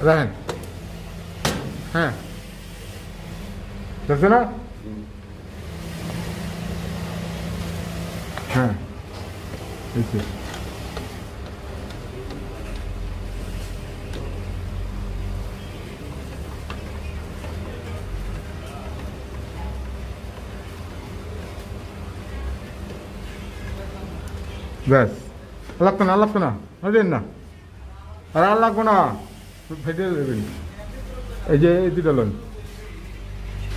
রাখেন। হ্যাঁ চলছে না? হ্যাঁ ব্যাস, লাগতো না লাগতো না, বুঝলেন না? আর আর লাগবো না, ফেটে দেবেন। এই যে এই দুইটা লোন,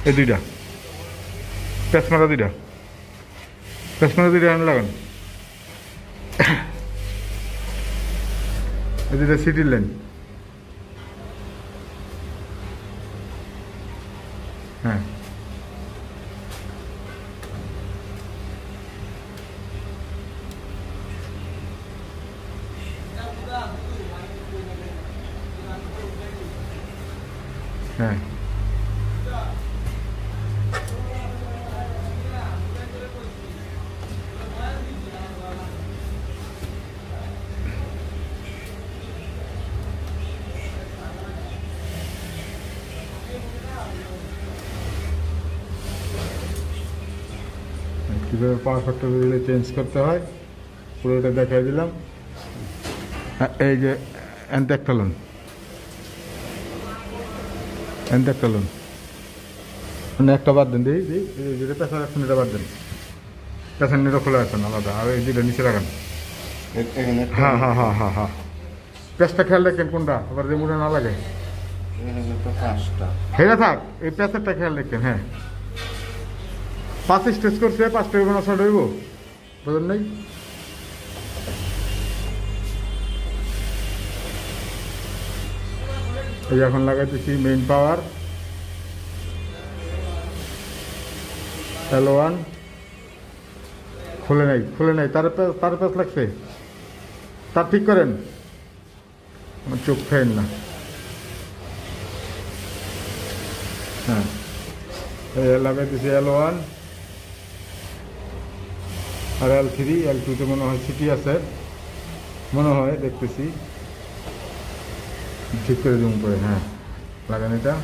এই দুইটা পেঁচমারা দুইটা, পেঁচমারা দুইটা আন লাগান। এই দুইটা সিটির লাইন। হ্যাঁ হ্যাঁ কীভাবে পাওয়ার ফ্যাক্টর রিলে চেঞ্জ করতে হয় পুরোটা দেখাই দিলাম। হ্যাঁ এই যে অ্যান্ট্যাক্টালন, অ্যান্ট্যাক্টালন মানে একটা বাদ দেন, দিই দিই যেটা পেছার রাখছেন এটা বাদ দেন, পেছার নিটা খোলা রাখছেন আলাদা, আর এই দুটো নিচে রাখেন। হ্যাঁ হ্যাঁ হ্যাঁ হ্যাঁ হ্যাঁ পেঁচটা খেয়াল রাখেন কোনটা, আবার রিমোটে না লাগে। হেরে থাক, এই পেঁচারটা খেয়াল রাখেন। হ্যাঁ 5 স্টেজ করছে, 5টা হইব না 6টা হইব, বুঝলেন নাই? এই এখন লাগাইতেছি মেইন পাওয়ার L1, খুলে নাই খুলে নাই, তার প্যাচ লাগছে, তার ঠিক করেন, আমার চোখ খাইন না। হ্যাঁ লাগাইতেছি L1 আর L3, L2তে মনে হয় সিটি আছে, মনে হয়, দেখতেছি ঠিক করে জুম করে। হ্যাঁ লাগান এটা।